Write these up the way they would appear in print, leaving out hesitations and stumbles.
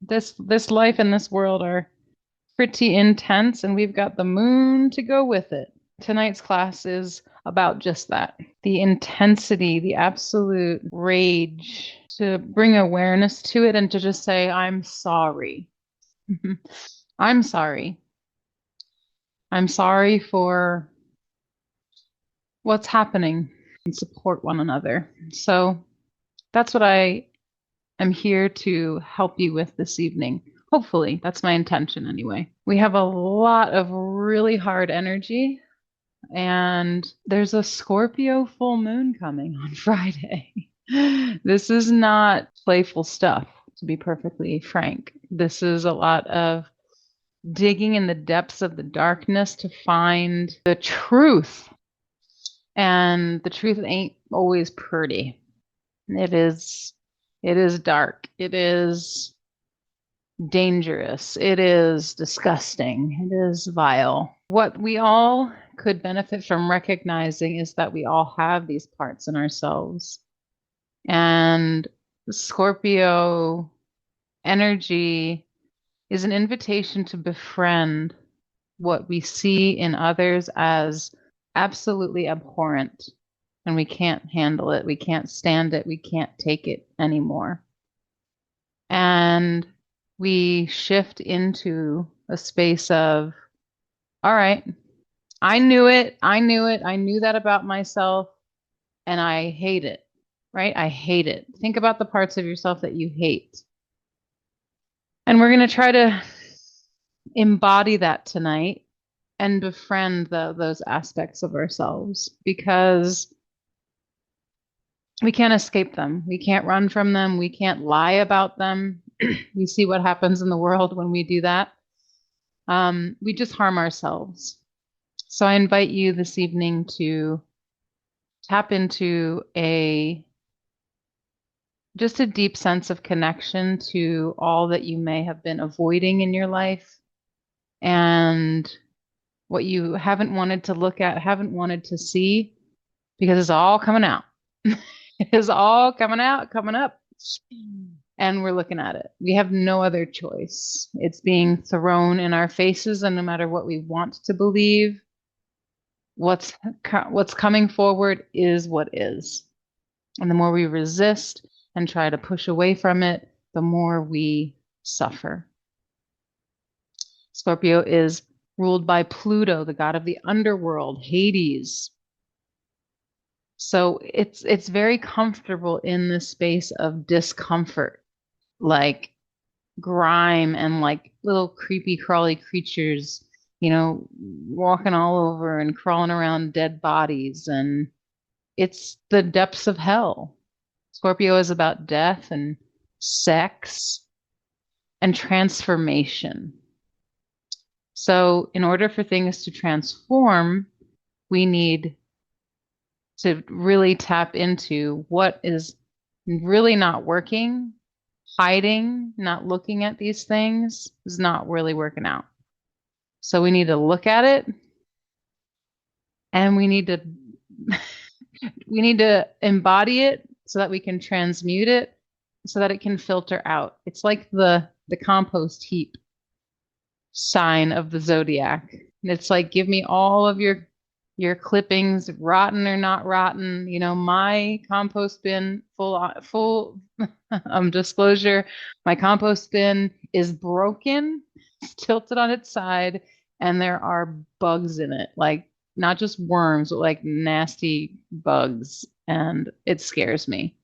This life and this world are pretty intense, and we've got the moon to go with it. Tonight's class is about just that. The intensity, the absolute rage, to bring awareness to it and to just say, I'm sorry. I'm sorry. I'm sorry for what's happening, and support one another. So that's what I am here to help you with this evening. Hopefully, that's my intention anyway. We have a lot of really hard energy, and there's a Scorpio full moon coming on Friday. This is not playful stuff, to be perfectly frank. This is a lot of digging in the depths of the darkness to find the truth. And the truth ain't always pretty. It is dark. It is dangerous. It is disgusting. It is vile. What we all could benefit from recognizing is that we all have these parts in ourselves. And Scorpio energy is an invitation to befriend what we see in others as absolutely abhorrent. And we can't handle it. We can't stand it. We can't take it anymore. And we shift into a space of, all right, I knew it. I knew it. I knew that about myself, and I hate it, right? I hate it. Think about the parts of yourself that you hate. And we're going to try to embody that tonight and befriend those aspects of ourselves, because we can't escape them. We can't run from them. We can't lie about them. We see what happens in the world when we do that. We just harm ourselves. So I invite you this evening to tap into just a deep sense of connection to all that you may have been avoiding in your life, and what you haven't wanted to look at, haven't wanted to see, because it's all coming out. It is all coming out, coming up, and we're looking at it. We have no other choice. It's being thrown in our faces, and no matter what we want to believe, what's coming forward is what is. And the more we resist and try to push away from it, the more we suffer. Scorpio is ruled by Pluto, the god of the underworld, Hades. So it's very comfortable in this space of discomfort, like grime and like little creepy crawly creatures, walking all over and crawling around dead bodies, and it's the depths of hell. Scorpio is about death and sex and transformation. So in order for things to transform, we need to really tap into what is really not working. Hiding, not looking at these things is not really working out. So we need to look at it, and we need to embody it so that we can transmute it, so that it can filter out. It's like the compost heap sign of the zodiac. And it's like, give me all of your clippings, rotten or not rotten. My compost bin full disclosure, my compost bin is broken, it's tilted on its side, and there are bugs in it, like not just worms, but like nasty bugs, and it scares me.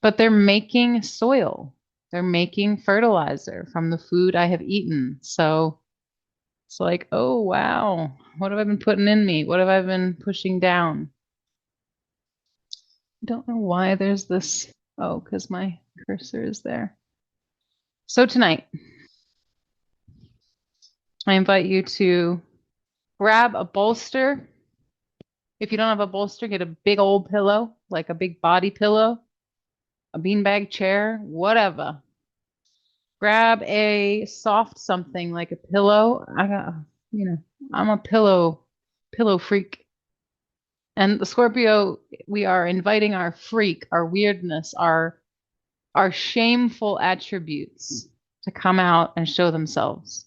But they're making soil. They're making fertilizer from the food I have eaten. So it's like, oh, wow. What have I been putting in me? What have I been pushing down? I don't know why there's this. Oh, because my cursor is there. So tonight, I invite you to grab a bolster. If you don't have a bolster, get a big old pillow, like a big body pillow, a beanbag chair, whatever. Grab a soft something like a pillow. I'm a pillow freak. And the Scorpio, we are inviting our freak, our weirdness, our shameful attributes to come out and show themselves.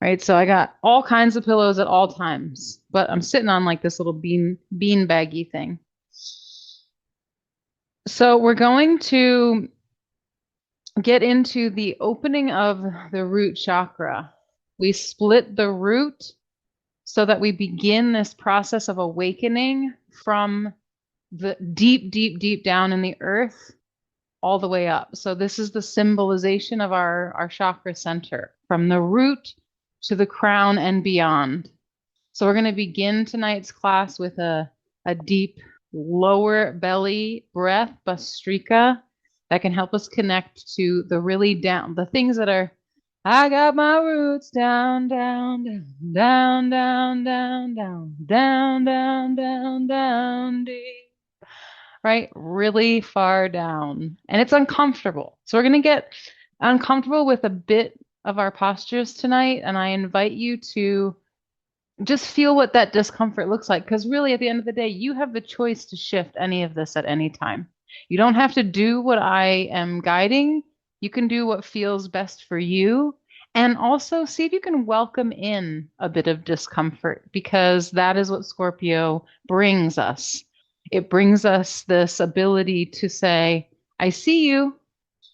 Right? So I got all kinds of pillows at all times, but I'm sitting on like this little bean baggy thing. So we're going to get into the opening of the root chakra. We split the root so that we begin this process of awakening from the deep, deep, deep down in the earth all the way up. So this is the symbolization of our chakra center, from the root to the crown and beyond. So we're going to begin tonight's class with a deep lower belly breath, Bastrika, that can help us connect to the really down, the things that are, I got my roots down, down, down, down, down, down, down, down, down, down, deep. Right? Really far down. And it's uncomfortable. So we're going to get uncomfortable with a bit of our postures tonight. And I invite you to just feel what that discomfort looks like. Because really, at the end of the day, you have the choice to shift any of this at any time. You don't have to do what I am guiding. You can do what feels best for you. And also see if you can welcome in a bit of discomfort, because that is what Scorpio brings us. It brings us this ability to say, I see you.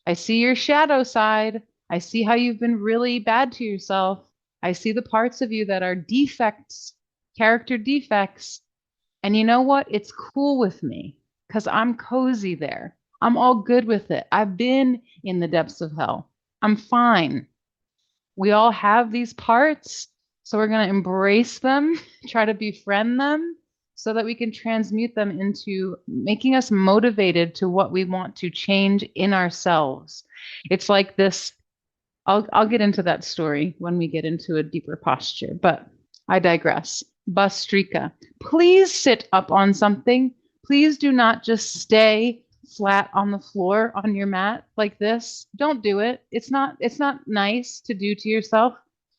I see your shadow side. I see how you've been really bad to yourself. I see the parts of you that are defects, character defects. And you know what? It's cool with me because I'm cozy there. I'm all good with it. I've been in the depths of hell. I'm fine. We all have these parts. So we're going to embrace them, try to befriend them so that we can transmute them into making us motivated to what we want to change in ourselves. It's like this. I'll get into that story when we get into a deeper posture, but I digress. Bastrika, please sit up on something. Please do not just stay flat on the floor on your mat like this. Don't do it. It's not nice to do to yourself.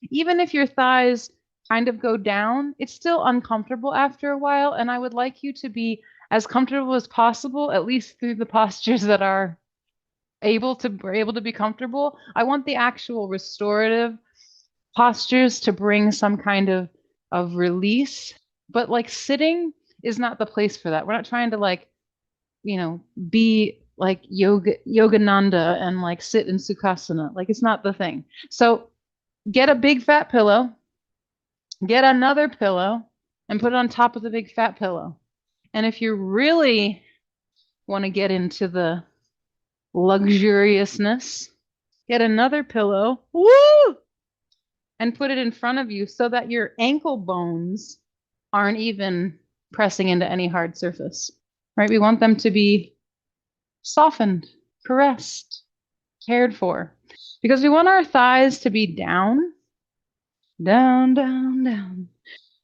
Even if your thighs kind of go down, it's still uncomfortable after a while, and I would like you to be as comfortable as possible, at least through the postures that are able to be comfortable. I want the actual restorative postures to bring some kind of release, but like sitting is not the place for that. We're not trying to like, be like yogananda and like sit in sukhasana. Like it's not the thing. So get a big fat pillow, get another pillow, and put it on top of the big fat pillow. And if you really want to get into the luxuriousness, get another pillow, woo, and put it in front of you so that your ankle bones aren't even pressing into any hard surface, right? We want them to be softened, caressed, cared for, because we want our thighs to be down, down, down, down,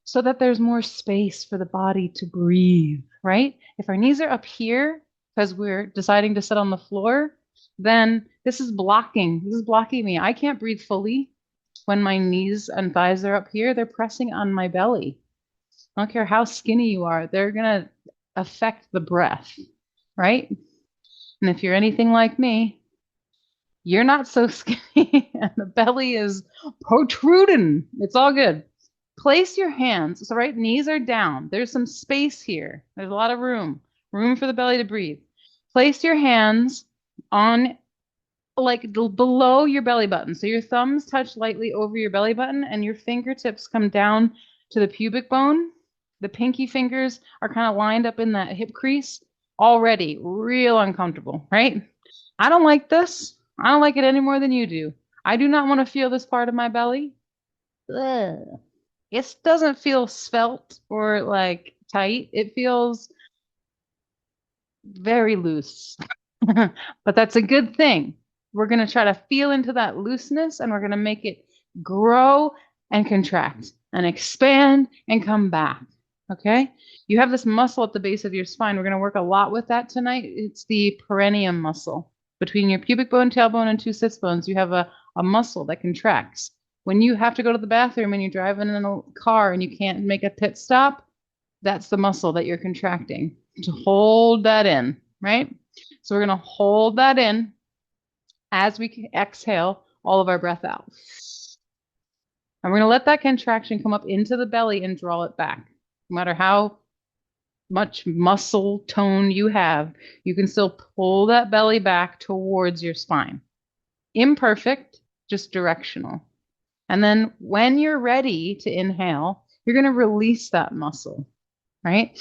so that there's more space for the body to breathe, right? If our knees are up here because we're deciding to sit on the floor, then this is blocking. This is blocking me. I can't breathe fully when my knees and thighs are up here. They're pressing on my belly. I don't care how skinny you are, they're going to affect the breath, right? And if you're anything like me, you're not so skinny and the belly is protruding. It's all good. Place your hands. So, right, knees are down. There's some space here. There's a lot of room for the belly to breathe. Place your hands on like below your belly button. So your thumbs touch lightly over your belly button and your fingertips come down to the pubic bone. The pinky fingers are kind of lined up in that hip crease. Already real uncomfortable, right? I don't like this. I don't like it any more than you do. I do not want to feel this part of my belly. Ugh. It doesn't feel svelte or like tight. It feels very loose. But that's a good thing. We're going to try to feel into that looseness and we're going to make it grow and contract and expand and come back. Okay? You have this muscle at the base of your spine. We're going to work a lot with that tonight. It's the perineum muscle. Between your pubic bone, tailbone, and two sits bones, you have a muscle that contracts. When you have to go to the bathroom and you're driving in a car and you can't make a pit stop, that's the muscle that you're contracting to hold that in, right? So we're going to hold that in as we exhale, all of our breath out. And we're going to let that contraction come up into the belly and draw it back. No matter how much muscle tone you have, you can still pull that belly back towards your spine. Imperfect, just directional. And then when you're ready to inhale, you're going to release that muscle, right?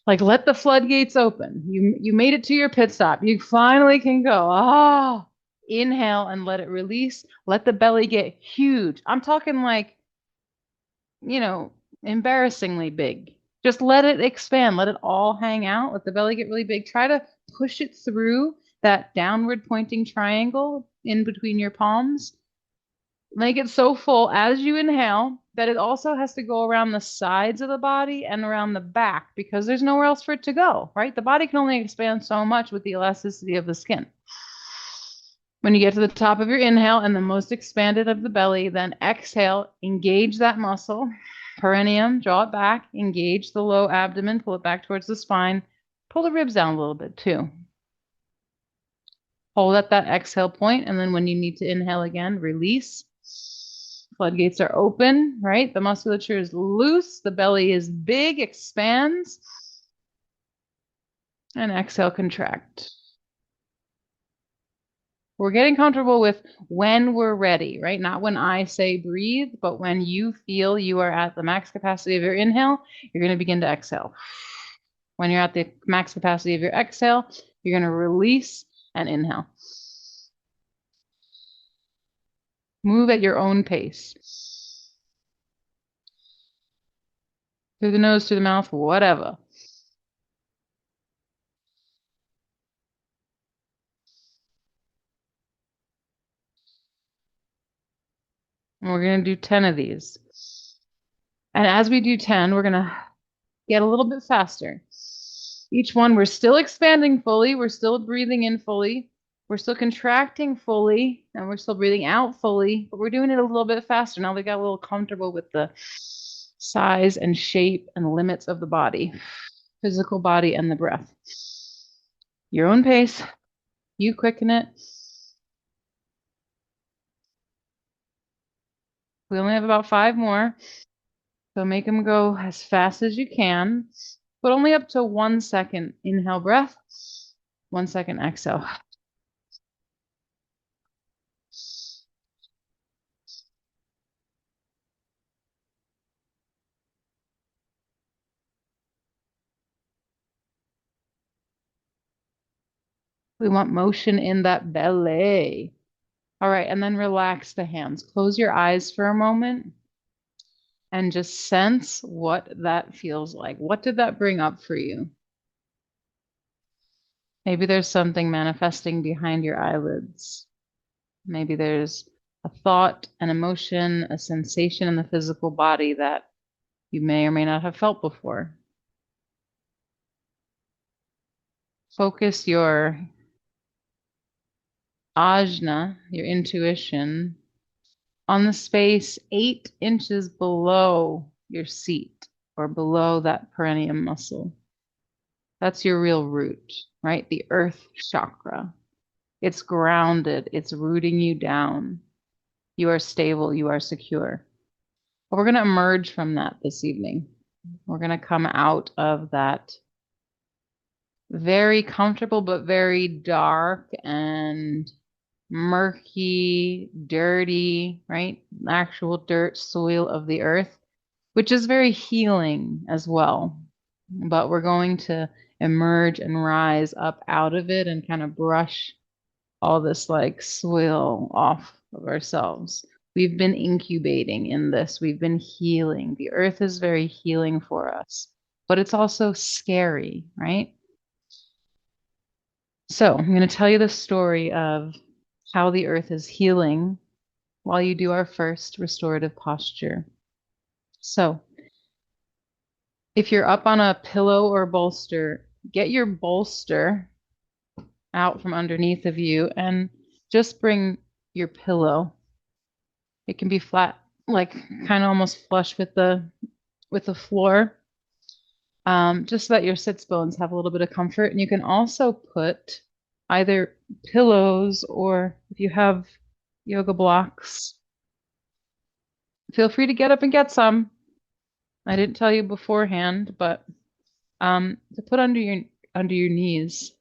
Like let the floodgates open. You made it to your pit stop. You finally can go. Ah, inhale and let it release. Let the belly get huge. I'm talking like, you know, embarrassingly big. Just let it expand. Let it all hang out. Let the belly get really big. Try to push it through that downward pointing triangle in between your palms. Make it so full as you inhale that it also has to go around the sides of the body and around the back because there's nowhere else for it to go, right? The body can only expand so much with the elasticity of the skin. When you get to the top of your inhale and the most expanded of the belly, then exhale, engage that muscle, perineum, draw it back, engage the low abdomen, pull it back towards the spine, pull the ribs down a little bit too. Hold at that exhale point, and then when you need to inhale again, release. Floodgates are open, right? The musculature is loose, the belly is big, expands, and exhale, contract. We're getting comfortable with when we're ready, right? Not when I say breathe, but when you feel you are at the max capacity of your inhale, you're going to begin to exhale. When you're at the max capacity of your exhale, you're going to release and inhale. Move at your own pace. Through the nose, through the mouth, whatever. And we're going to do 10 of these. And as we do 10, we're going to get a little bit faster. Each one, we're still expanding fully. We're still breathing in fully. We're still contracting fully. And we're still breathing out fully. But we're doing it a little bit faster. Now we got a little comfortable with the size and shape and limits of the body, physical body and the breath. Your own pace. You quicken it. We only have about 5 more. So make them go as fast as you can, but only up to 1 second inhale breath, 1 second exhale. We want motion in that belly. All right, and then relax the hands. Close your eyes for a moment and just sense what that feels like. What did that bring up for you? Maybe there's something manifesting behind your eyelids. Maybe there's a thought, an emotion, a sensation in the physical body that you may or may not have felt before. Focus your ajna, your intuition, on the space 8 inches below your seat or below that perineum muscle. That's your real root, right? The earth chakra. It's grounded, it's rooting you down. You are stable, you are secure. But we're going to emerge from that this evening. We're going to come out of that very comfortable but very dark and murky, dirty, right? Actual dirt, soil of the earth, which is very healing as well. But we're going to emerge and rise up out of it and kind of brush all this like soil off of ourselves. We've been incubating in this. We've been healing. The earth is very healing for us, but it's also scary, right? So I'm going to tell you the story of how the earth is healing while you do our first restorative posture. So if you're up on a pillow or bolster, get your bolster out from underneath of you and just bring your pillow. It can be flat, like kind of almost flush with the floor, just so that your sits bones have a little bit of comfort. And you can also put either pillows or if you have yoga blocks. Feel free to get up and get some. I didn't tell you beforehand, but to put under your knees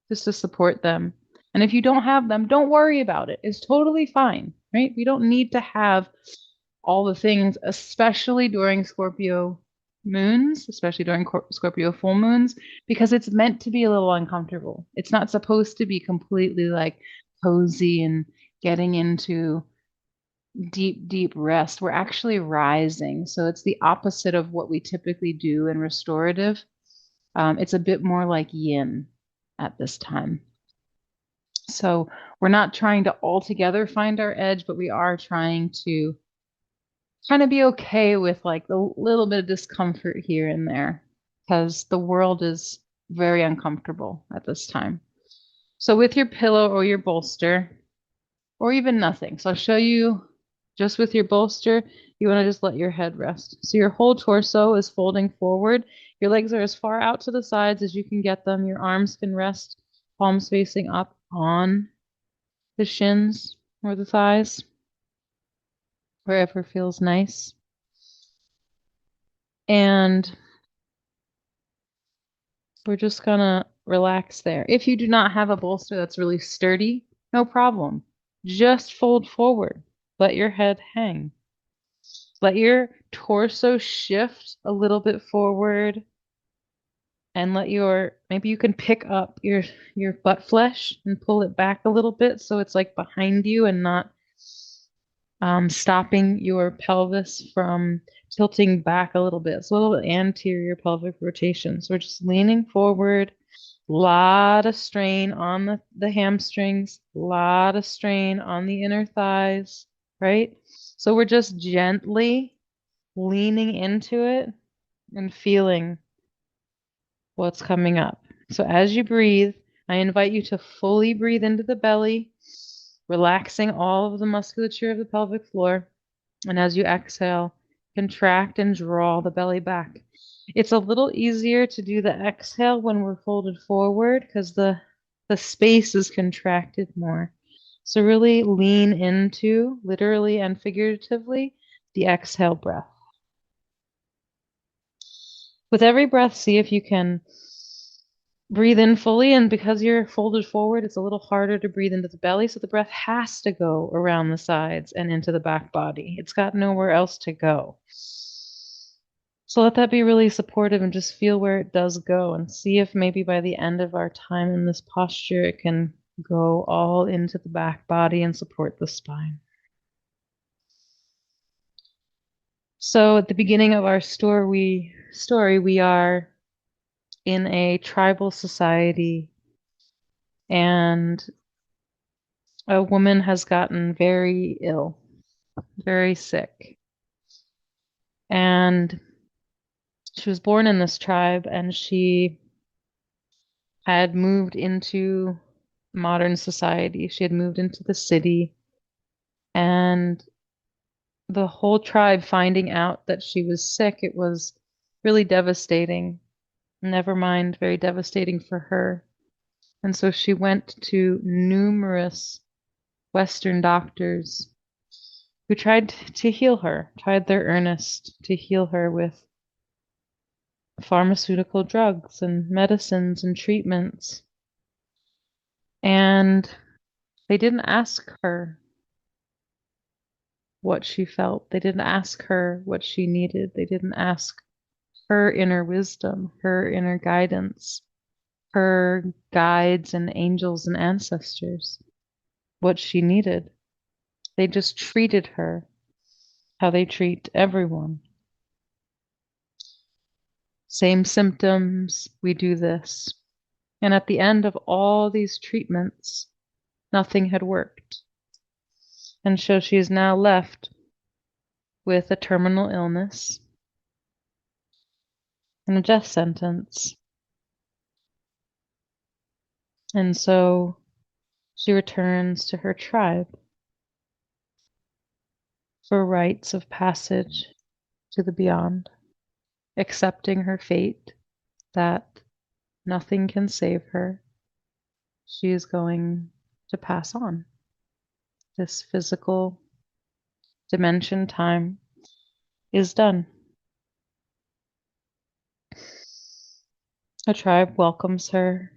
just to support them. And if you don't have them, don't worry about it. It's totally fine, right? We don't need to have all the things, especially during Scorpio moons, especially during Scorpio full moons, because it's meant to be a little uncomfortable. It's not supposed to be completely like cozy and getting into deep, deep rest. We're actually rising. So it's the opposite of what we typically do in restorative. It's a bit more like yin at this time. So we're not trying to altogether find our edge, but we are trying to kind of be okay with like the little bit of discomfort here and there because the world is very uncomfortable at this time. So with your pillow or your bolster, or even nothing. So I'll show you just with your bolster, you want to just let your head rest. So your whole torso is folding forward. Your legs are as far out to the sides as you can get them. Your arms can rest, palms facing up on the shins or the thighs, wherever feels nice. And we're just gonna relax there. If you do not have a bolster that's really sturdy, no problem. Just fold forward. Let your head hang. Let your torso shift a little bit forward and maybe you can pick up your butt flesh and pull it back a little bit so it's like behind you and not stopping your pelvis from tilting back a little bit. It's a little anterior pelvic rotation. So we're just leaning forward, lot of strain on the hamstrings, lot of strain on the inner thighs, right? So we're just gently leaning into it and feeling what's coming up. So as you breathe, I invite you to fully breathe into the belly, relaxing all of the musculature of the pelvic floor. And as you exhale, contract and draw the belly back. It's a little easier to do the exhale when we're folded forward because the space is contracted more. So really lean into, literally and figuratively, the exhale breath. With every breath, see if you can breathe in fully. And because you're folded forward, it's a little harder to breathe into the belly. So the breath has to go around the sides and into the back body. It's got nowhere else to go. So let that be really supportive and just feel where it does go and see if maybe by the end of our time in this posture, it can go all into the back body and support the spine. So at the beginning of our story, we are in a tribal society, and a woman has gotten very ill, very sick. And she was born in this tribe, and she had moved into modern society. She had moved into the city, and the whole tribe finding out that she was sick, it was really devastating. Never mind, very devastating for her. And so she went to numerous Western doctors who tried to heal her, tried their earnest to heal her with pharmaceutical drugs and medicines and treatments. And they didn't ask her what she felt. They didn't ask her what she needed. They didn't ask her inner wisdom, her inner guidance, her guides and angels and ancestors, what she needed. They just treated her how they treat everyone. Same symptoms, we do this. And at the end of all these treatments, nothing had worked. And so she is now left with a terminal illness and a death sentence. And so she returns to her tribe for rites of passage to the beyond, accepting her fate that nothing can save her. She is going to pass on. this physical dimension time is done. A tribe welcomes her.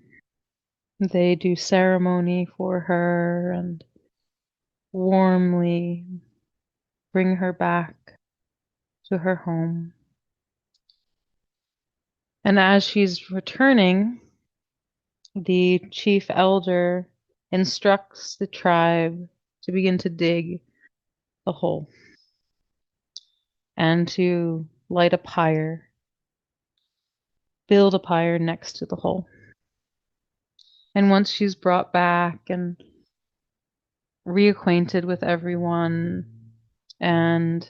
They do ceremony for her and warmly bring her back to her home. And as she's returning, the chief elder instructs the tribe to begin to dig a hole and to light a pyre, build a pyre next to the hole. And once she's brought back and reacquainted with everyone and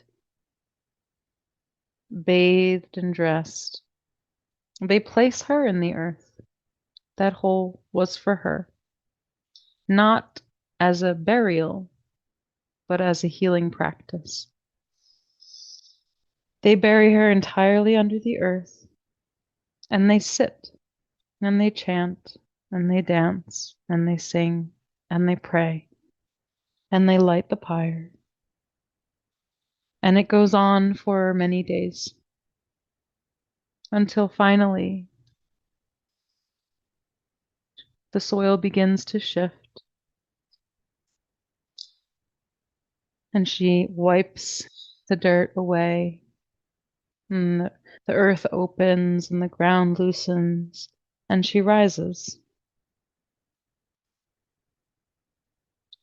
bathed and dressed, they place her in the earth. That hole was for her, not as a burial, but as a healing practice. They bury her entirely under the earth, and they sit, and they chant, and they dance, and they sing, and they pray, and they light the pyre. And it goes on for many days until finally the soil begins to shift, and she wipes the dirt away, and the earth opens and the ground loosens, and she rises.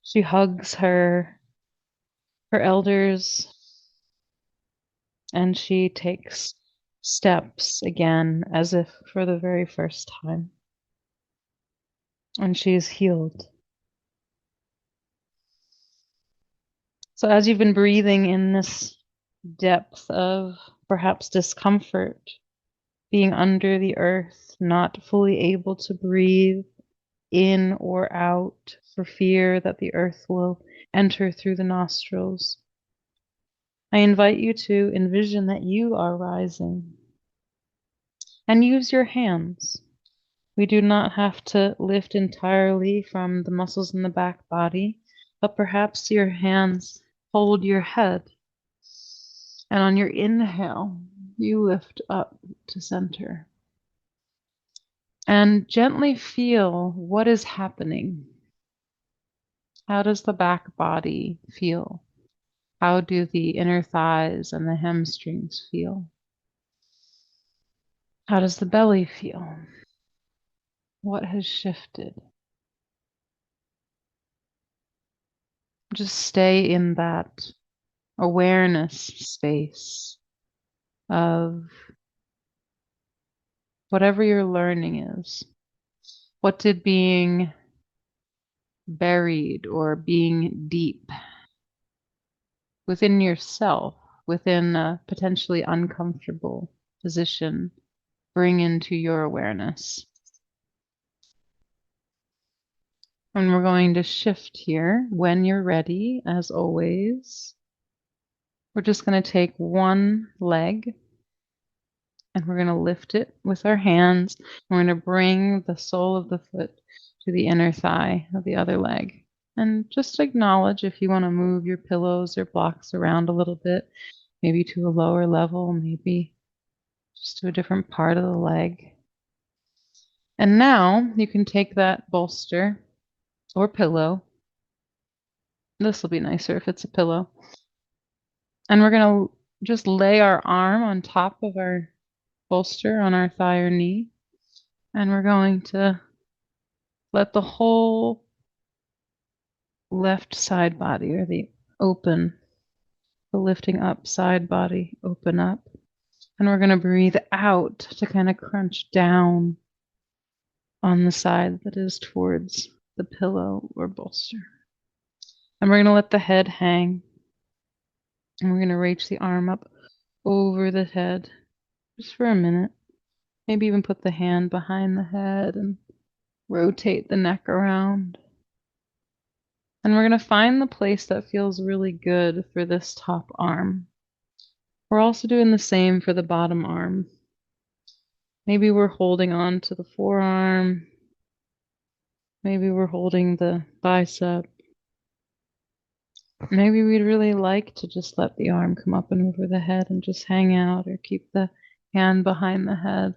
She hugs her elders, and she takes steps again as if for the very first time. And she is healed. So as you've been breathing in this depth of perhaps discomfort, being under the earth, not fully able to breathe in or out for fear that the earth will enter through the nostrils, I invite you to envision that you are rising and use your hands. We do not have to lift entirely from the muscles in the back body, but perhaps your hands hold your head. And on your inhale, you lift up to center. And gently feel what is happening. How does the back body feel? How do the inner thighs and the hamstrings feel? How does the belly feel? What has shifted? Just stay in that awareness space of whatever your learning is. What did being buried or being deep within yourself, within a potentially uncomfortable position, bring into your awareness? And we're going to shift here when you're ready, as always. We're just going to take one leg and we're going to lift it with our hands. We're going to bring the sole of the foot to the inner thigh of the other leg. And just acknowledge if you want to move your pillows or blocks around a little bit, maybe to a lower level, maybe just to a different part of the leg. And now you can take that bolster or pillow. This will be nicer if it's a pillow. And we're going to just lay our arm on top of our bolster on our thigh or knee. And we're going to let the whole left side body or the lifting up side body open up. And we're going to breathe out to kind of crunch down on the side that is towards the pillow or bolster. And we're going to let the head hang. And we're going to reach the arm up over the head just for a minute. Maybe even put the hand behind the head and rotate the neck around. And we're going to find the place that feels really good for this top arm. We're also doing the same for the bottom arm. Maybe we're holding on to the forearm. Maybe we're holding the bicep. Maybe we'd really like to just let the arm come up and over the head and just hang out, or keep the hand behind the head.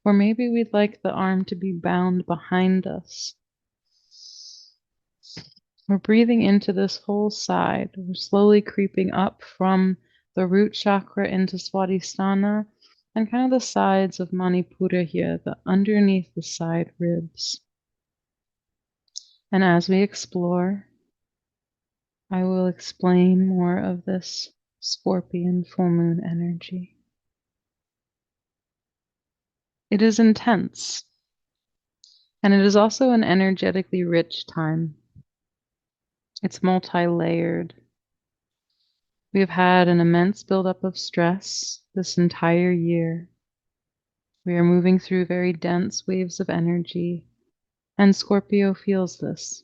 Or maybe we'd like the arm to be bound behind us. We're breathing into this whole side. We're slowly creeping up from the root chakra into Swadhisthana and kind of the sides of Manipura here, the underneath the side ribs. And as we explore, I will explain more of this Scorpion full moon energy. It is intense, and it is also an energetically rich time. It's multi-layered. We have had an immense buildup of stress this entire year. We are moving through very dense waves of energy, and Scorpio feels this.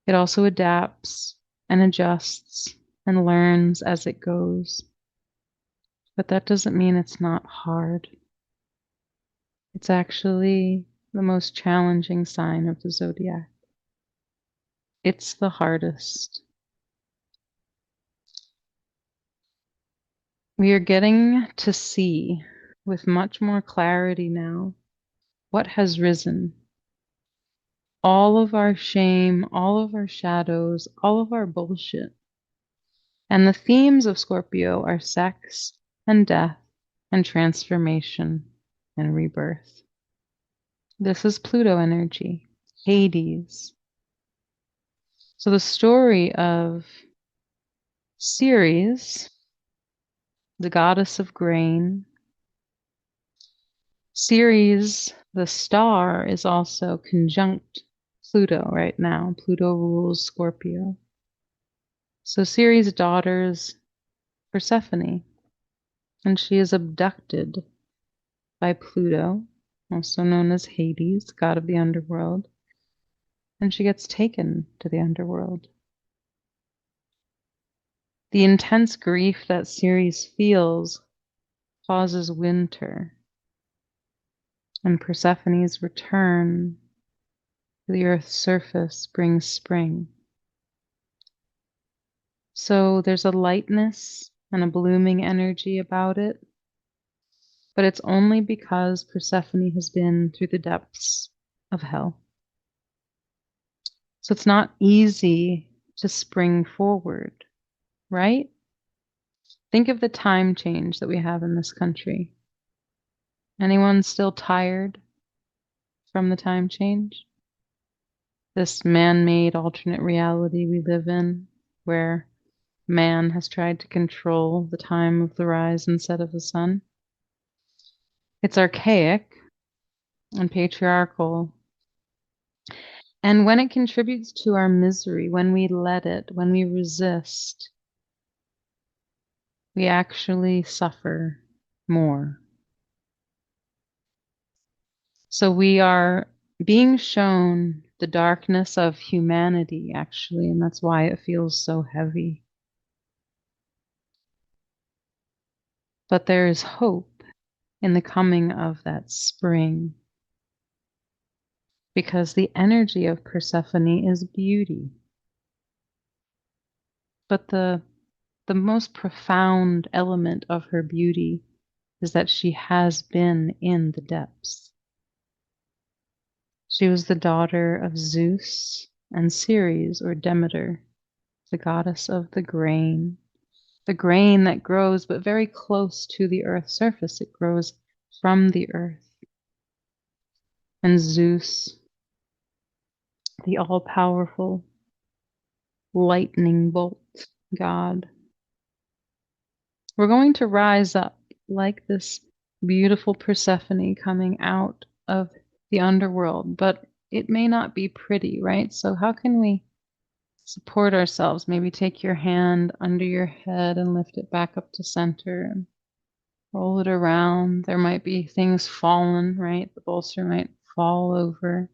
It also adapts and adjusts and learns as it goes. But that doesn't mean it's not hard. It's actually the most challenging sign of the zodiac. It's the hardest. We are getting to see with much more clarity now what has risen. All of our shame, all of our shadows, all of our bullshit. And the themes of Scorpio are sex and death and transformation and rebirth. This is Pluto energy, Hades. So the story of Ceres, the goddess of grain. Ceres, the star, is also conjunct Pluto right now. Pluto rules Scorpio. So Ceres' daughter's Persephone, and she is abducted by Pluto, also known as Hades, god of the underworld, and she gets taken to the underworld. The intense grief that Ceres feels causes winter, and Persephone's return to the earth's surface brings spring. So there's a lightness and a blooming energy about it, but it's only because Persephone has been through the depths of hell. So it's not easy to spring forward, right? Think of the time change that we have in this country. Anyone still tired from the time change? This man-made alternate reality we live in, where man has tried to control the time of the rise and set of the sun. It's archaic and patriarchal. And when it contributes to our misery, when we let it, when we resist, we actually suffer more. So we are being shown the darkness of humanity, actually, and that's why it feels so heavy. But there is hope in the coming of that spring, because the energy of Persephone is beauty. But the most profound element of her beauty is that she has been in the depths. She was the daughter of Zeus and Ceres, or Demeter, the goddess of the grain that grows but very close to the earth's surface. It grows from the earth. And Zeus, the all-powerful lightning bolt god. We're going to rise up like this beautiful Persephone coming out of the underworld, but it may not be pretty, right? So how can we support ourselves? Maybe take your hand under your head and lift it back up to center and roll it around. There might be things fallen, right? The bolster might fall over.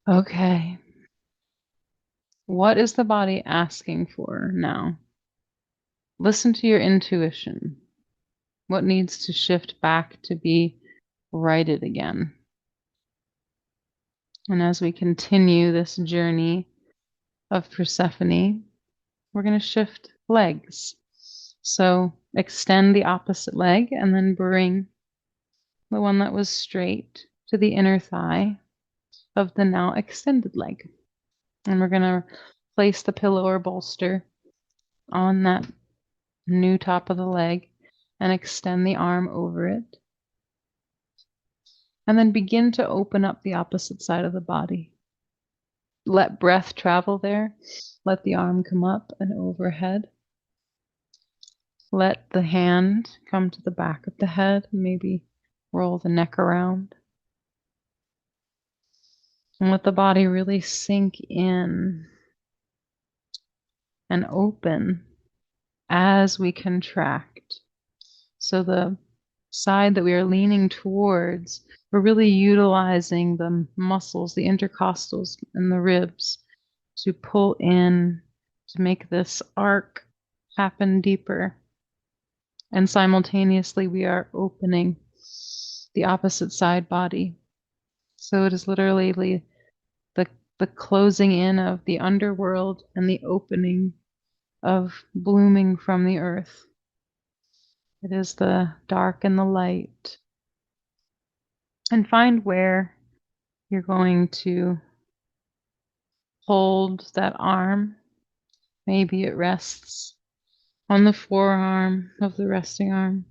Okay. What is the body asking for now? Listen to your intuition. What needs to shift back to be righted again? And as we continue this journey of Persephone, we're going to shift legs. So extend the opposite leg and then bring the one that was straight to the inner thigh of the now extended leg. And we're going to place the pillow or bolster on that new top of the leg and extend the arm over it. And then begin to open up the opposite side of the body. Let breath travel there. Let the arm come up and overhead. Let the hand come to the back of the head. Maybe roll the neck around. And let the body really sink in and open as we contract. So the side that we are leaning towards, we're really utilizing the muscles, the intercostals and the ribs to pull in, to make this arc happen deeper. And simultaneously, we are opening the opposite side body. So it is literally the closing in of the underworld and the opening of blooming from the earth. It is the dark and the light. And find where you're going to hold that arm. Maybe it rests on the forearm of the resting arm.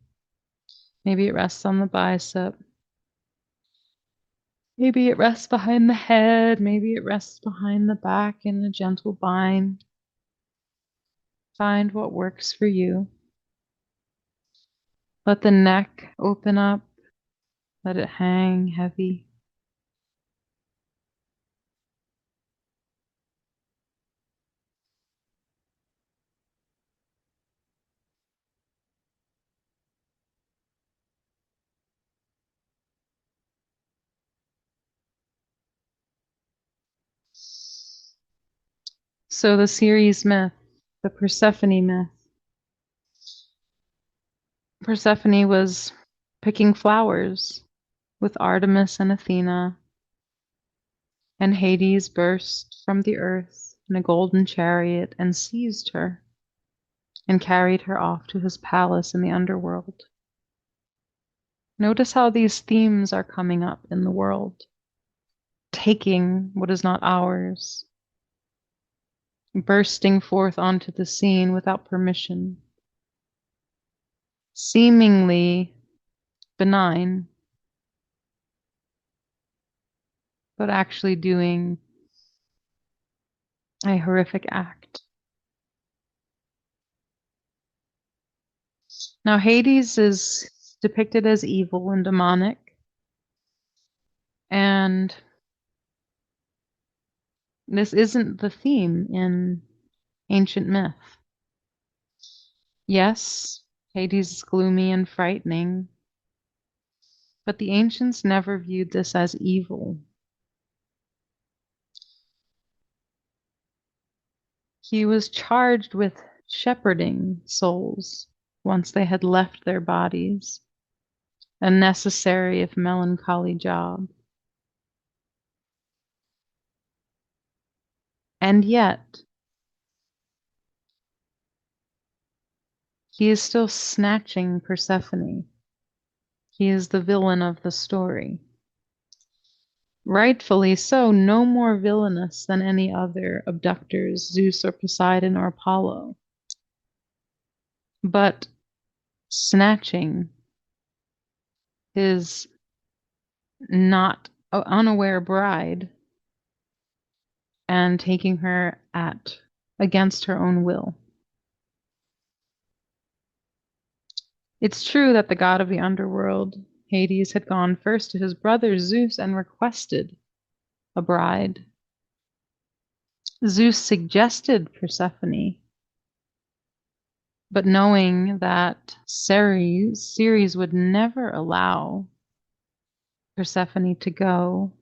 Maybe it rests on the bicep. Maybe it rests behind the head. Maybe it rests behind the back in a gentle bind. Find what works for you. Let the neck open up. Let it hang heavy. So the Ceres myth, the Persephone myth. Persephone was picking flowers with Artemis and Athena, and Hades burst from the earth in a golden chariot and seized her and carried her off to his palace in the underworld. Notice how these themes are coming up in the world. Taking what is not ours, bursting forth onto the scene without permission, seemingly benign, but actually doing a horrific act. Now, Hades is depicted as evil and demonic, and this isn't the theme in ancient myth. Yes, Hades is gloomy and frightening, but the ancients never viewed this as evil. He was charged with shepherding souls once they had left their bodies, a necessary if melancholy job. And yet, he is still snatching Persephone. He is the villain of the story. Rightfully so, no more villainous than any other abductors, Zeus or Poseidon or Apollo. But snatching his not unaware bride and taking her against her own will. It's true that the god of the underworld, Hades, had gone first to his brother Zeus and requested a bride. Zeus suggested Persephone, but knowing that Ceres would never allow Persephone to go,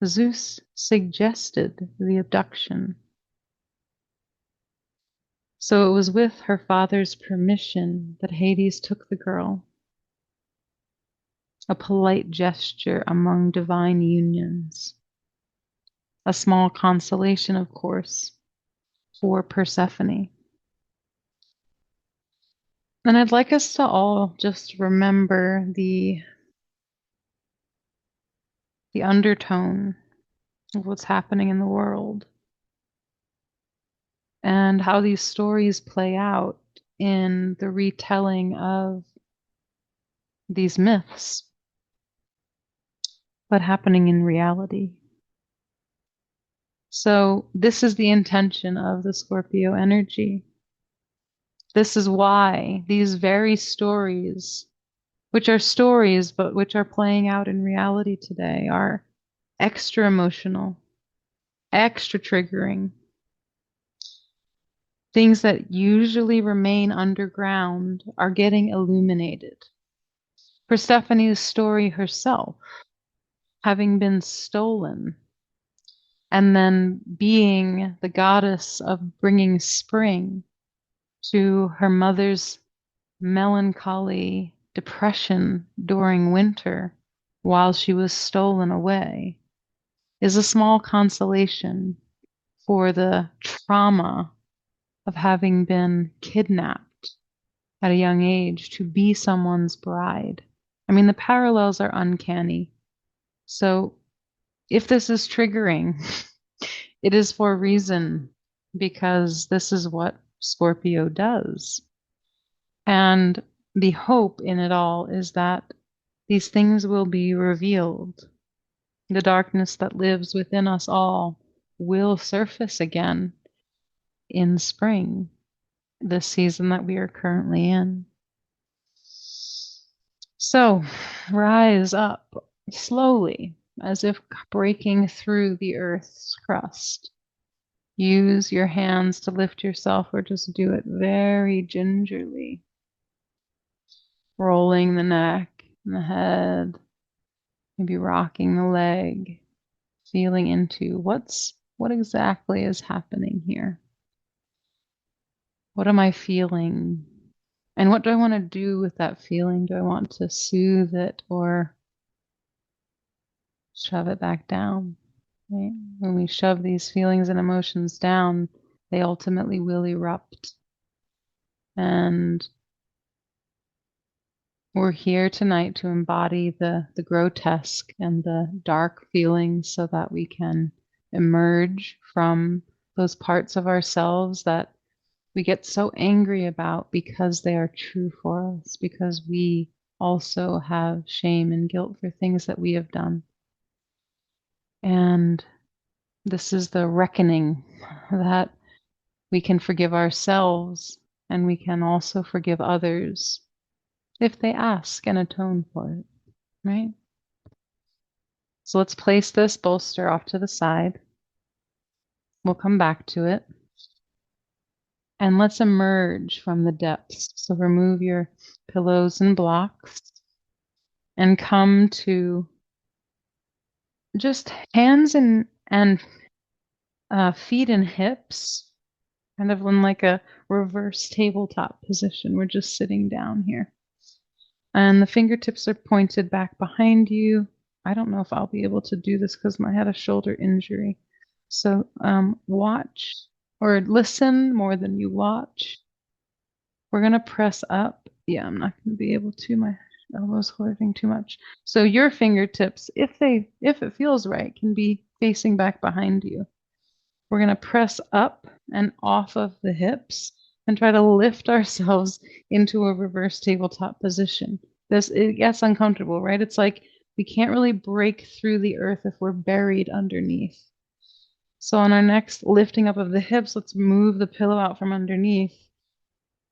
Zeus suggested the abduction. So it was with her father's permission that Hades took the girl, a polite gesture among divine unions. A small consolation, of course, for Persephone. And I'd like us to all just remember the undertone of what's happening in the world and how these stories play out in the retelling of these myths, but happening in reality. So this is the intention of the Scorpio energy. This is why these very stories, which are stories, but which are playing out in reality today, are extra emotional, extra triggering. Things that usually remain underground are getting illuminated. Persephone's story herself, having been stolen, and then being the goddess of bringing spring to her mother's melancholy depression during winter while she was stolen away, is a small consolation for the trauma of having been kidnapped at a young age to be someone's bride. I mean, the parallels are uncanny. So if this is triggering, it is for a reason, because this is what Scorpio does. And the hope in it all is that these things will be revealed. The darkness that lives within us all will surface again in spring, the season that we are currently in. So rise up slowly, as if breaking through the earth's crust. Use your hands to lift yourself, or just do it very gingerly. Rolling the neck and the head, maybe rocking the leg, feeling into what exactly is happening here. What am I feeling? And what do I want to do with that feeling? Do I want to soothe it or shove it back down? Right? When we shove these feelings and emotions down, they ultimately will erupt. And we're here tonight to embody the grotesque and the dark feelings so that we can emerge from those parts of ourselves that we get so angry about because they are true for us, because we also have shame and guilt for things that we have done. And this is the reckoning that we can forgive ourselves and we can also forgive others if they ask and atone for it, right? So let's place this bolster off to the side. We'll come back to it. And let's emerge from the depths. So remove your pillows and blocks and come to just hands and feet and hips, kind of in like a reverse tabletop position. We're just sitting down here. And the fingertips are pointed back behind you. I don't know if I'll be able to do this because I had a shoulder injury. So watch or listen more than you watch. We're going to press up. Yeah, I'm not going to be able to. My elbow's hurting too much. So your fingertips, if it feels right, can be facing back behind you. We're going to press up and off of the hips and try to lift ourselves into a reverse tabletop position. It gets uncomfortable, right? It's like we can't really break through the earth if we're buried underneath. So on our next lifting up of the hips, let's move the pillow out from underneath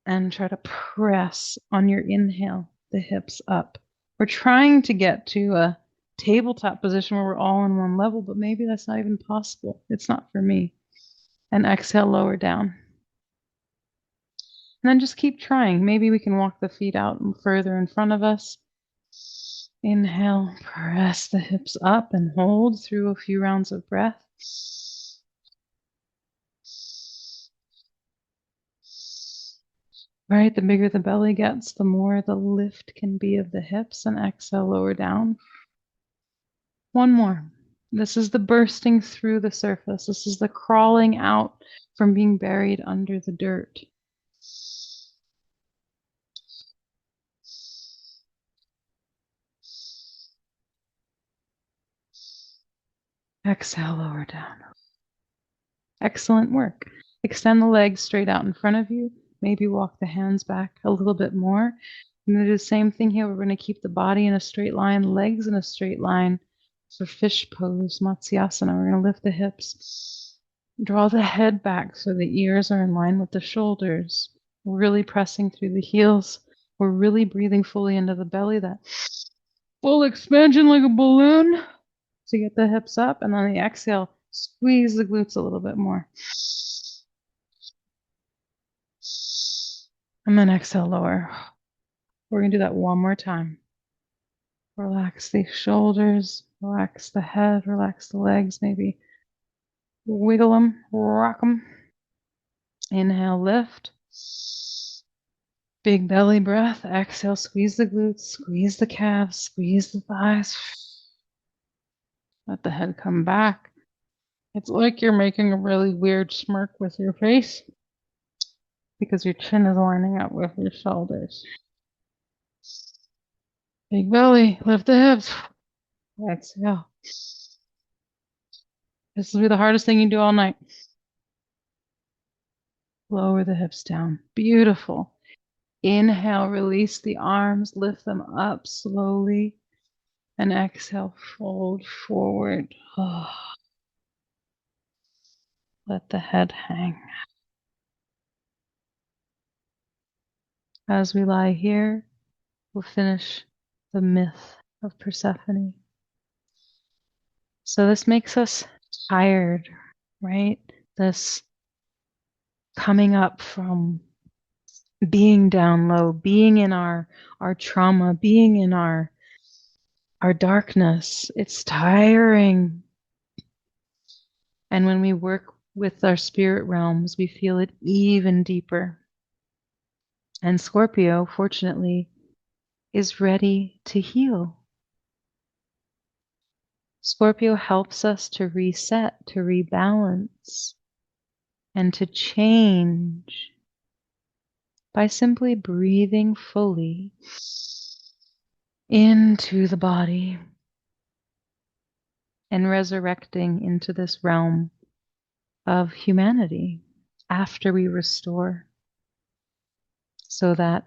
and try to press on your inhale the hips up. We're trying to get to a tabletop position where we're all on one level, but maybe that's not even possible. It's not for me. And exhale, lower down. And then just keep trying. Maybe we can walk the feet out further in front of us. Inhale, press the hips up and hold through a few rounds of breath. Right, the bigger the belly gets, the more the lift can be of the hips. And exhale, lower down. One more. This is the bursting through the surface. This is the crawling out from being buried under the dirt. Exhale, lower down. Excellent work. Extend the legs straight out in front of you. Maybe walk the hands back a little bit more. I'm going to do the same thing here. We're going to keep the body in a straight line, legs in a straight line for fish pose, Matsyasana. We're going to lift the hips. Draw the head back so the ears are in line with the shoulders. We're really pressing through the heels. We're really breathing fully into the belly, that full expansion like a balloon to get the hips up. And on the exhale, squeeze the glutes a little bit more. And then exhale, lower. We're going to do that one more time. Relax the shoulders, relax the head, relax the legs, maybe wiggle them, rock them. Inhale, lift. Big belly breath. Exhale, squeeze the glutes, squeeze the calves, squeeze the thighs. Let the head come back. It's like you're making a really weird smirk with your face because your chin is lining up with your shoulders. Big belly, lift the hips. Exhale. This will be the hardest thing you do all night. Lower the hips down. Beautiful. Inhale, release the arms, lift them up slowly. And exhale, fold forward. Oh. Let the head hang. As we lie here, we'll finish the myth of Persephone. So this makes us tired, right? This coming up from being down low, being in our trauma, being in our darkness. It's tiring. And when we work with our spirit realms, we feel it even deeper. And Scorpio, fortunately, is ready to heal. Scorpio helps us to reset, to rebalance, and to change by simply breathing fully into the body and resurrecting into this realm of humanity after we restore, so that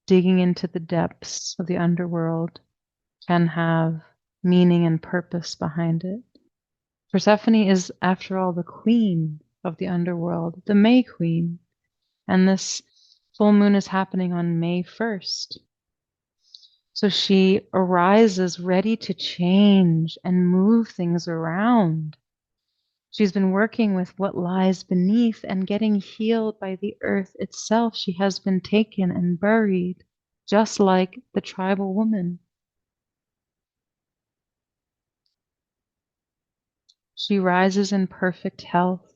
digging into the depths of the underworld can have meaning and purpose behind it. Persephone is, after all, the queen of the underworld, the May Queen, and this full moon is happening on May 1st. So she arises ready to change and move things around. She's been working with what lies beneath and getting healed by the earth itself. She has been taken and buried, just like the tribal woman. She rises in perfect health.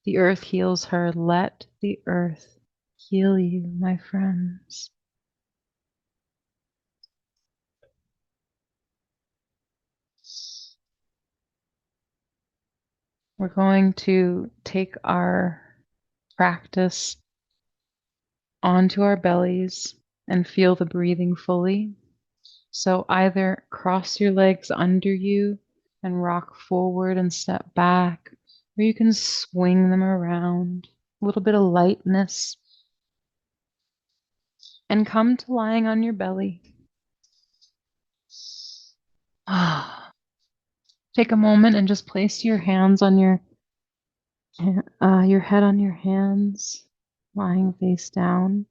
The earth heals her. Let the earth heal you, my friends. We're going to take our practice onto our bellies and feel the breathing fully. So either cross your legs under you and rock forward and step back, or you can swing them around, a little bit of lightness, and come to lying on your belly. Take a moment and just place your hands on your head on your hands, lying face down.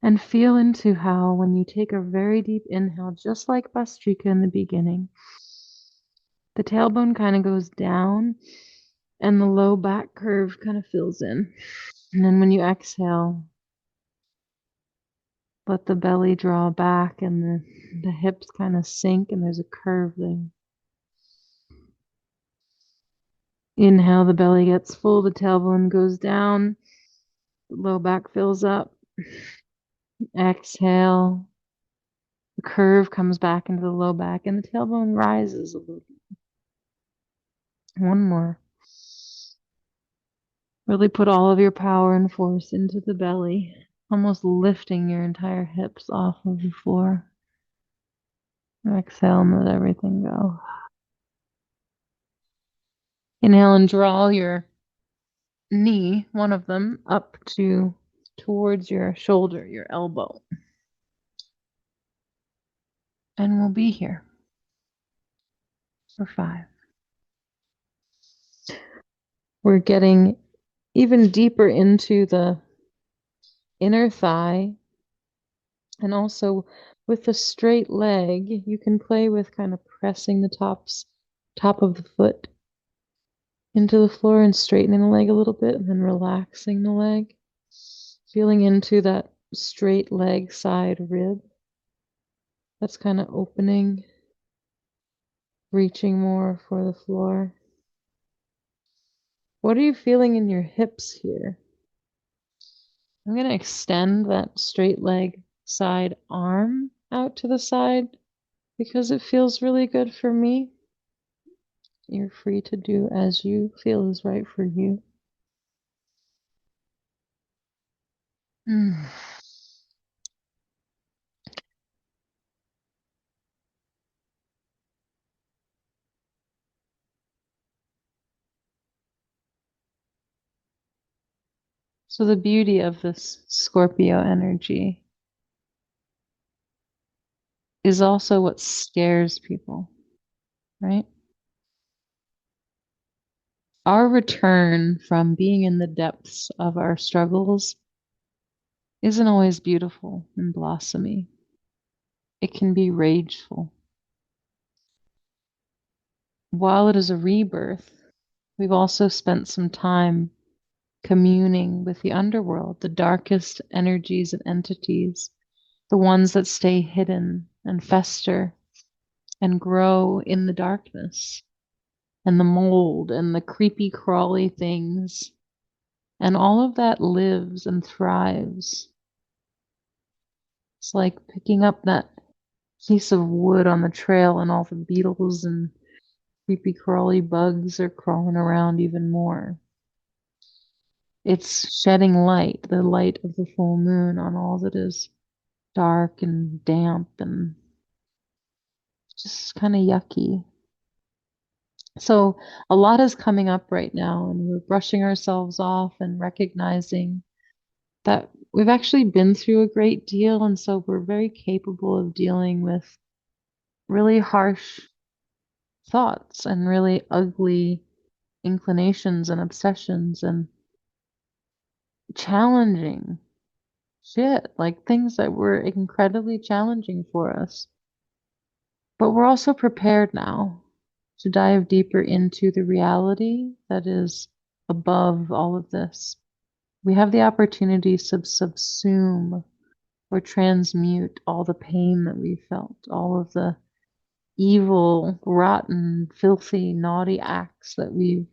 And feel into how when you take a very deep inhale, just like Bastrika in the beginning, the tailbone kind of goes down and the low back curve kind of fills in. And then when you exhale, let the belly draw back and the hips kind of sink and there's a curve there. Inhale, the belly gets full, the tailbone goes down, the low back fills up. Exhale, The curve comes back into the low back and the tailbone rises a little. One more. Really put all of your power and force into the belly, almost lifting your entire hips off of the floor. Exhale and let everything go. Inhale and draw your knee, one of them, up towards your shoulder, your elbow. And we'll be here for 5. We're getting even deeper into the inner thigh. And also with the straight leg, you can play with kind of pressing the top of the foot into the floor and straightening the leg a little bit and then relaxing the leg. Feeling into that straight leg side rib. That's kind of opening, reaching more for the floor. What are you feeling in your hips here? I'm going to extend that straight leg side arm out to the side because it feels really good for me. You're free to do as you feel is right for you. So the beauty of this Scorpio energy is also what scares people, right? Our return from being in the depths of our struggles isn't always beautiful and blossomy. It can be rageful. While it is a rebirth, we've also spent some time communing with the underworld, the darkest energies and entities, the ones that stay hidden and fester and grow in the darkness, and the mold and the creepy crawly things. And all of that lives and thrives. It's like picking up that piece of wood on the trail and all the beetles and creepy crawly bugs are crawling around even more. It's shedding light, the light of the full moon on all that is dark and damp and just kind of yucky. So a lot is coming up right now, and we're brushing ourselves off and recognizing that we've actually been through a great deal, and so we're very capable of dealing with really harsh thoughts and really ugly inclinations and obsessions and challenging shit, like things that were incredibly challenging for us. But we're also prepared now to dive deeper into the reality that is above all of this. We have the opportunity to subsume or transmute all the pain that we felt, all of the evil, rotten, filthy, naughty acts that we've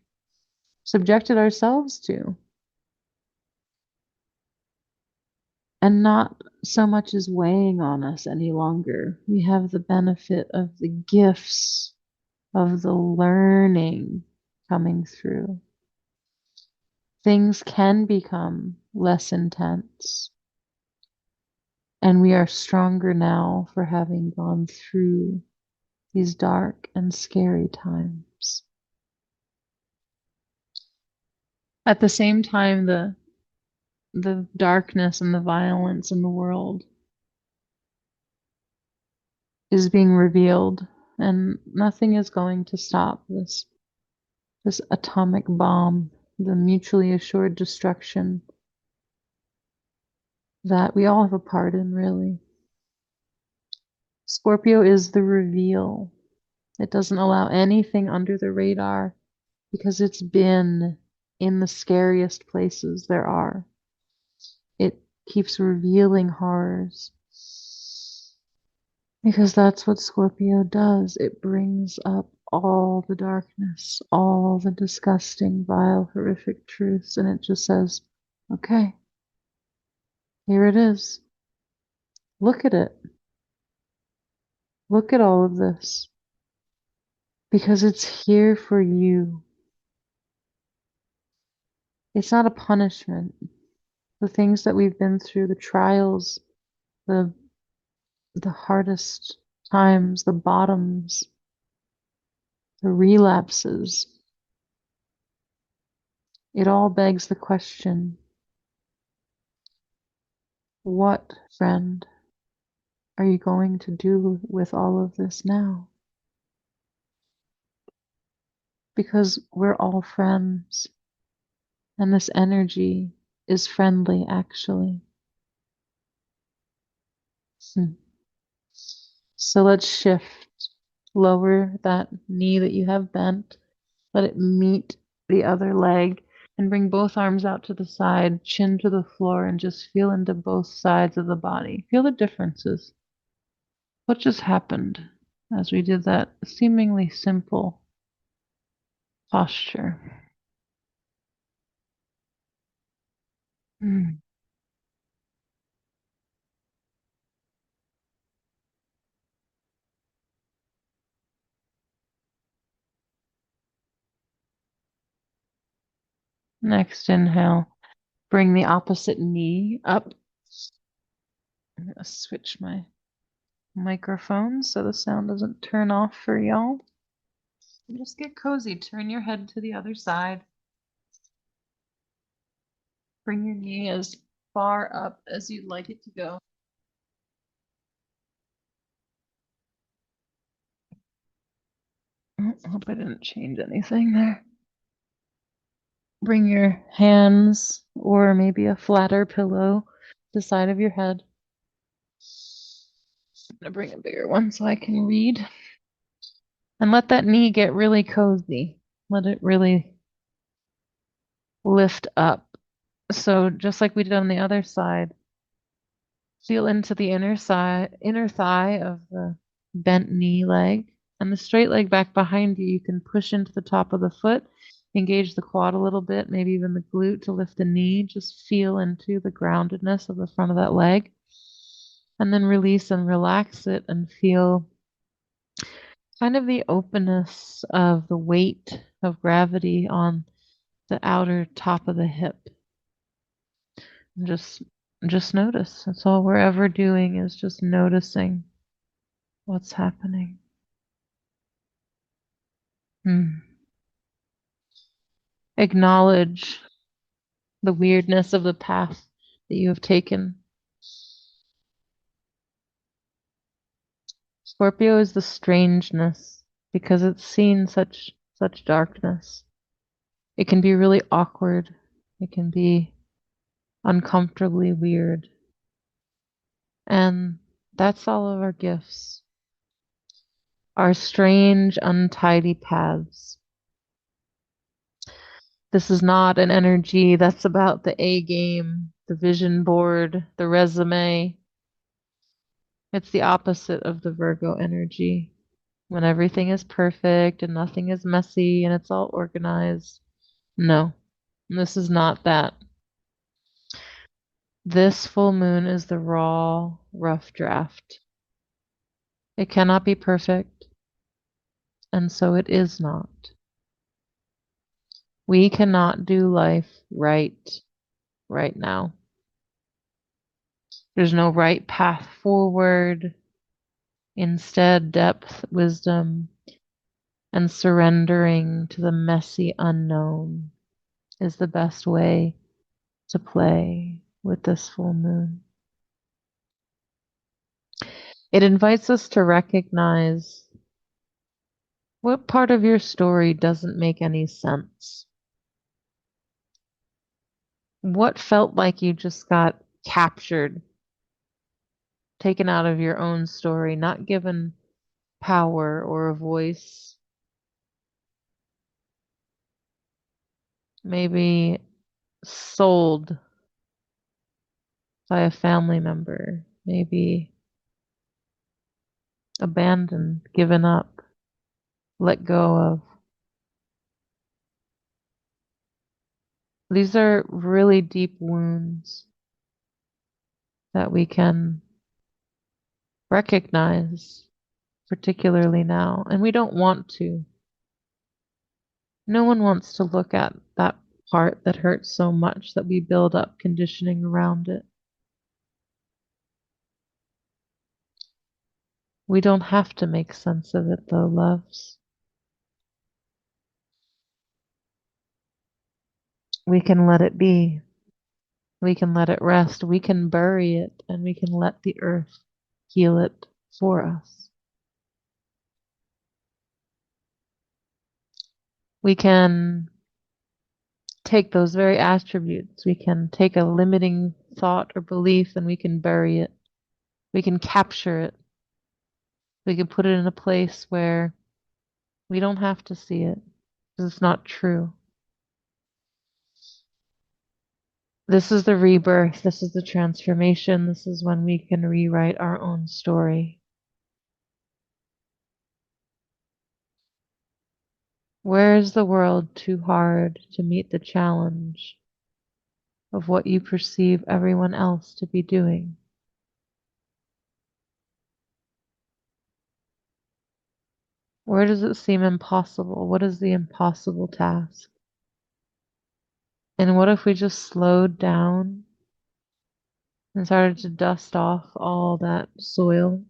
subjected ourselves to. And not so much as weighing on us any longer. We have the benefit of the gifts of the learning coming through. Things can become less intense. And we are stronger now for having gone through these dark and scary times. At the same time, the darkness and the violence in the world is being revealed, and nothing is going to stop this atomic bomb, the mutually assured destruction that we all have a part in, really. Scorpio is the reveal. It doesn't allow anything under the radar because it's been in the scariest places there are. It keeps revealing horrors because that's what Scorpio does. It brings up all the darkness, all the disgusting, vile, horrific truths, and it just says, okay, here it is. Look at it. Look at all of this because it's here for you. It's not a punishment. The things that we've been through, the trials, the the hardest times, the bottoms, the relapses, it all begs the question, what, friend, are you going to do with all of this now? Because we're all friends, and this energy is friendly, actually. Hmm. So let's shift. Lower that knee that you have bent. Let it meet the other leg and bring both arms out to the side, chin to the floor, and just feel into both sides of the body. Feel the differences. What just happened as we did that seemingly simple posture? Mm. Next inhale, bring the opposite knee up. I'm going to switch my microphone so the sound doesn't turn off for y'all. Just get cozy. Turn your head to the other side. Bring your knee as far up as you'd like it to go. I hope I didn't change anything there. Bring your hands or maybe a flatter pillow to the side of your head. I'm going to bring a bigger one so I can read. And let that knee get really cozy. Let it really lift up. So just like we did on the other side, feel into the inner thigh of the bent knee leg and the straight leg back behind you. You can push into the top of the foot, engage the quad a little bit, maybe even the glute to lift the knee. Just feel into the groundedness of the front of that leg. And then release and relax it and feel kind of the openness of the weight of gravity on the outer top of the hip. And just notice. That's all we're ever doing is just noticing what's happening. Hmm. Acknowledge the weirdness of the path that you have taken. Scorpio is the strangeness because it's seen such darkness. It can be really awkward. It can be uncomfortably weird. And that's all of our gifts. Our strange, untidy paths. This is not an energy that's about the A game, the vision board, the resume. It's the opposite of the Virgo energy. When everything is perfect and nothing is messy and it's all organized. No, this is not that. This full moon is the raw, rough draft. It cannot be perfect, and so it is not. We cannot do life right now. There's no right path forward. Instead, depth, wisdom, and surrendering to the messy unknown is the best way to play with this full moon. It invites us to recognize what part of your story doesn't make any sense. What felt like you just got captured, taken out of your own story, not given power or a voice. Maybe sold by a family member, maybe abandoned, given up, let go of. These are really deep wounds that we can recognize particularly now, and we don't want to. No one wants to look at that part that hurts so much that we build up conditioning around it. We don't have to make sense of it, though, loves. We can let it be. We can let it rest. We can bury it, and we can let the earth heal it for us. We can take those very attributes. We can take a limiting thought or belief and we can bury it. We can capture it. We can put it in a place where we don't have to see it because it's not true. This is the rebirth. This is the transformation. This is when we can rewrite our own story. Where is the world too hard to meet the challenge of what you perceive everyone else to be doing? Where does it seem impossible? What is the impossible task? And what if we just slowed down and started to dust off all that soil?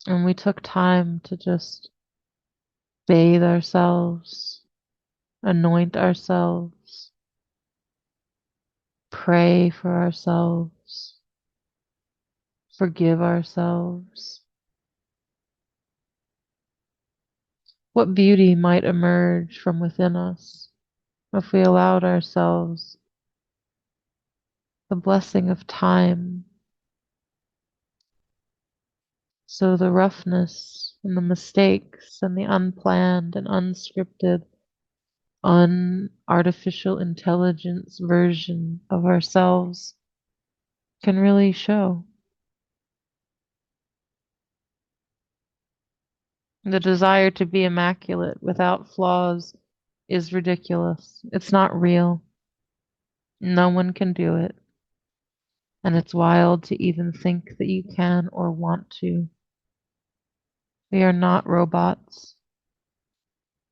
And we took time to just bathe ourselves, anoint ourselves, pray for ourselves, forgive ourselves. What beauty might emerge from within us if we allowed ourselves the blessing of time, so the roughness and the mistakes and the unplanned and unscripted, unartificial intelligence version of ourselves can really show. The desire to be immaculate without flaws is ridiculous. It's not real. No one can do it. And it's wild to even think that you can or want to. We are not robots.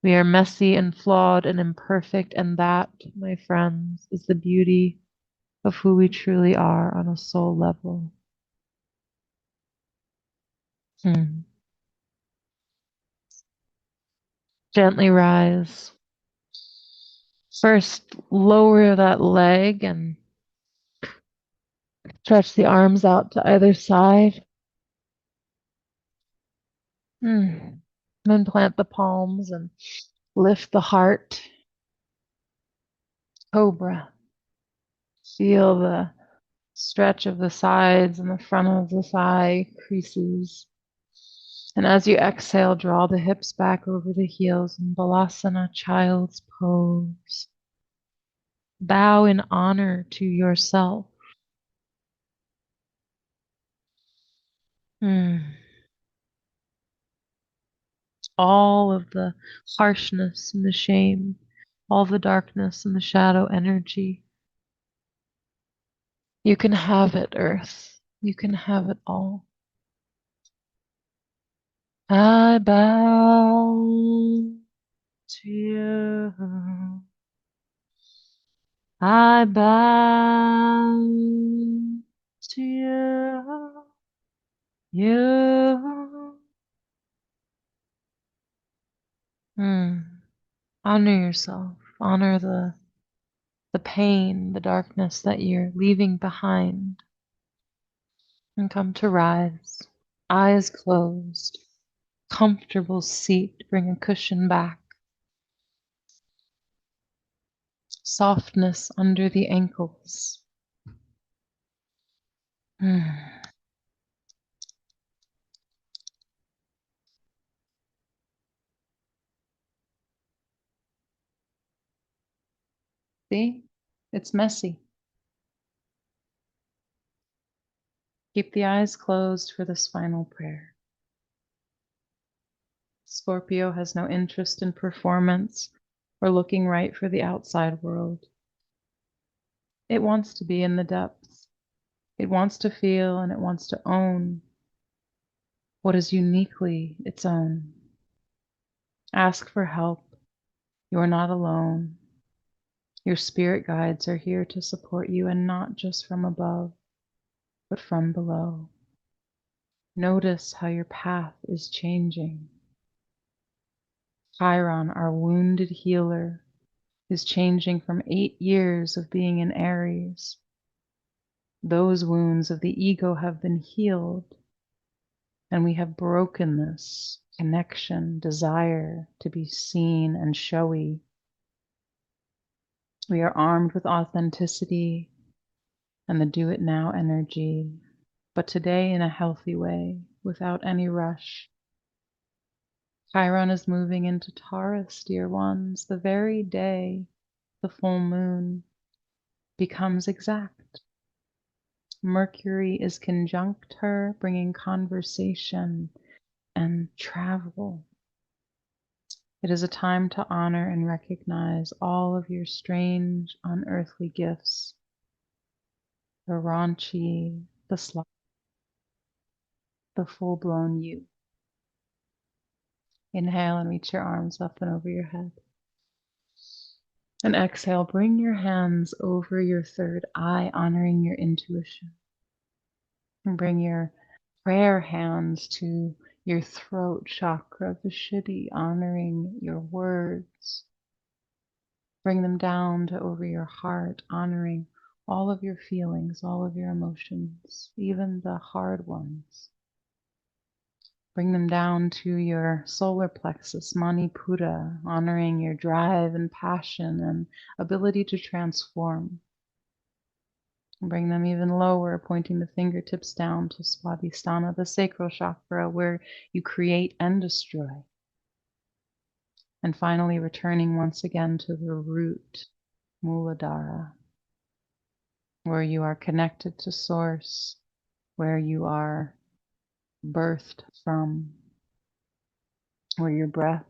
We are messy and flawed and imperfect, and that, my friends, is the beauty of who we truly are on a soul level. Hmm. Gently rise. First, lower that leg and stretch the arms out to either side. Hmm. Then plant the palms and lift the heart. Cobra. Feel the stretch of the sides and the front of the thigh creases. And as you exhale, draw the hips back over the heels in Balasana, child's pose. Bow in honor to yourself. Hmm. All of the harshness and the shame, all the darkness and the shadow energy. You can have it, Earth. You can have it all. I bow to you. I bow to you. You. Hmm. Honor yourself. Honor the pain, the darkness that you're leaving behind, and come to rise. Eyes closed. Comfortable seat. Bring a cushion back. Softness under the ankles. Hmm. See? It's messy. Keep the eyes closed for this final prayer. Scorpio has no interest in performance or looking right for the outside world. It wants to be in the depths. It wants to feel and it wants to own what is uniquely its own. Ask for help. You are not alone. Your spirit guides are here to support you, and not just from above, but from below. Notice how your path is changing. Chiron, our wounded healer, is changing from 8 years of being in Aries. Those wounds of the ego have been healed, and we have broken this connection, desire to be seen and showy. We are armed with authenticity and the do it now energy, but today in a healthy way, without any rush. Chiron is moving into Taurus, dear ones, the very day the full moon becomes exact. Mercury is conjunct her, bringing conversation and travel. It is a time to honor and recognize all of your strange, unearthly gifts. The raunchy, the sly, the full-blown you. Inhale and reach your arms up and over your head. And exhale, bring your hands over your third eye, honoring your intuition. And bring your prayer hands to your throat chakra, Vishuddhi, honoring your words. Bring them down to over your heart, honoring all of your feelings, all of your emotions, even the hard ones. Bring them down to your solar plexus, Manipura, honoring your drive and passion and ability to transform. Bring them even lower, pointing the fingertips down to Swadhisthana, the sacral chakra, where you create and destroy. And finally, returning once again to the root, Muladhara, where you are connected to Source, where you are birthed from, where your breath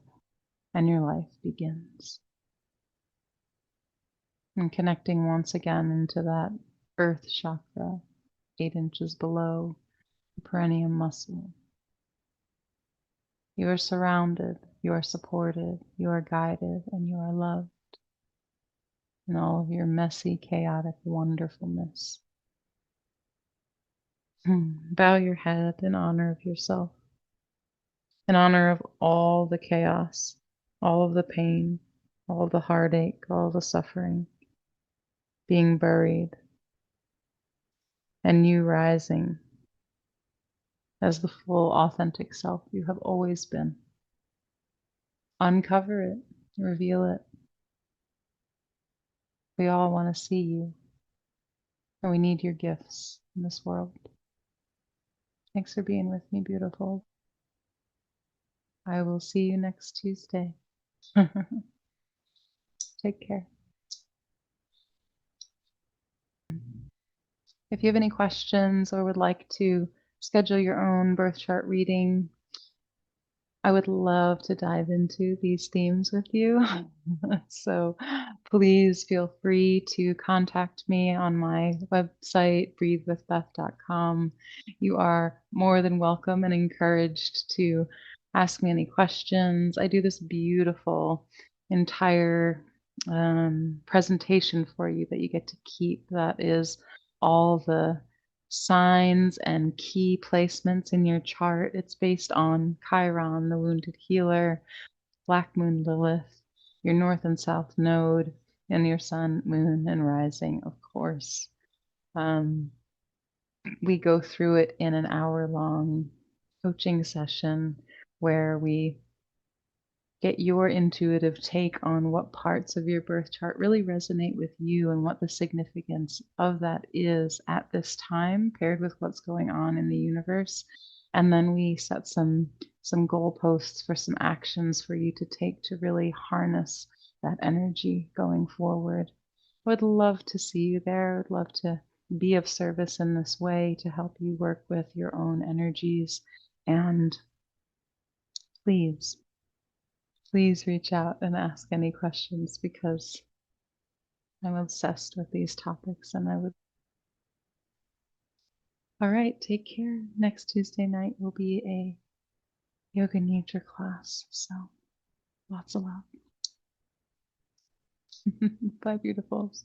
and your life begins. And connecting once again into that earth chakra, 8 inches below the perineum muscle. You are surrounded, you are supported, you are guided, and you are loved in all of your messy, chaotic wonderfulness. Bow your head in honor of yourself, in honor of all the chaos, all of the pain, all of the heartache, all the suffering, being buried, and you rising as the full, authentic self you have always been. Uncover it, reveal it. We all want to see you, and we need your gifts in this world. Thanks for being with me, beautiful. I will see you next Tuesday. Take care. If you have any questions or would like to schedule your own birth chart reading, I would love to dive into these themes with you. So please feel free to contact me on my website, breathewithbeth.com. You are more than welcome and encouraged to ask me any questions. I do this beautiful entire presentation for you that you get to keep. That is all the signs and key placements in your chart. It's based on Chiron, the wounded healer, Black Moon Lilith, your north and south node, and your sun, moon, and rising, of course. We go through it in an hour-long coaching session where we get your intuitive take on what parts of your birth chart really resonate with you and what the significance of that is at this time, paired with what's going on in the universe. And then we set some goalposts for some actions for you to take to really harness that energy going forward. I would love to see you there. I would love to be of service in this way to help you work with your own energies. And please reach out and ask any questions, because I'm obsessed with these topics and I would. All right, take care. Next Tuesday night will be a yoga nidra class. So lots of love. Bye, beautifuls.